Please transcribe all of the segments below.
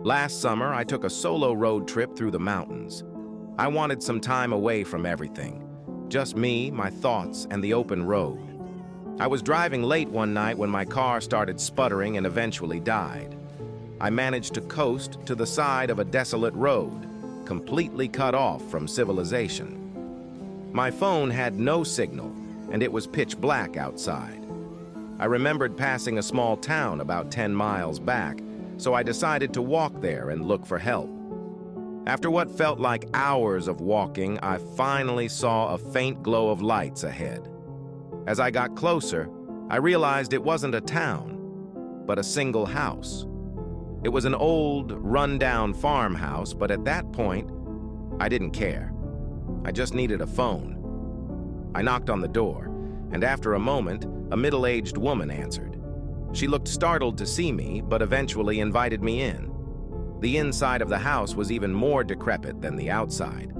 Last summer, I took a solo road trip through the mountains. I wanted some time away from everything. Just me, my thoughts, and the open road. I was driving late one night when my car started sputtering and eventually died. I managed to coast to the side of a desolate road, completely cut off from civilization. My phone had no signal, and it was pitch black outside. I remembered passing a small town about 10 miles back, so I decided to walk there and look for help. After what felt like hours of walking, I finally saw a faint glow of lights ahead. As I got closer, I realized it wasn't a town, but a single house. It was an old, run-down farmhouse, but at that point, I didn't care. I just needed a phone. I knocked on the door, and after a moment, a middle-aged woman answered. She looked startled to see me, but eventually invited me in. The inside of the house was even more decrepit than the outside.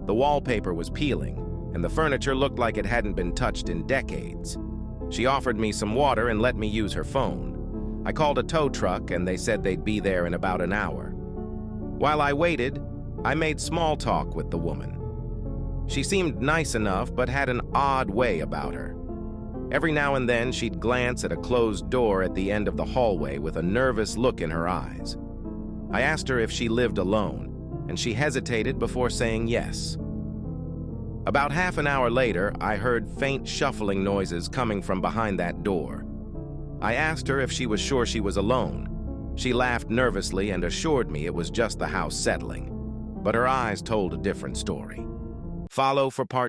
The wallpaper was peeling, and the furniture looked like it hadn't been touched in decades. She offered me some water and let me use her phone. I called a tow truck, and they said they'd be there in about an hour. While I waited, I made small talk with the woman. She seemed nice enough, but had an odd way about her. Every now and then, she'd glance at a closed door at the end of the hallway with a nervous look in her eyes. I asked her if she lived alone, and she hesitated before saying yes. About half an hour later, I heard faint shuffling noises coming from behind that door. I asked her if she was sure she was alone. She laughed nervously and assured me it was just the house settling, but her eyes told a different story. Follow for part 2.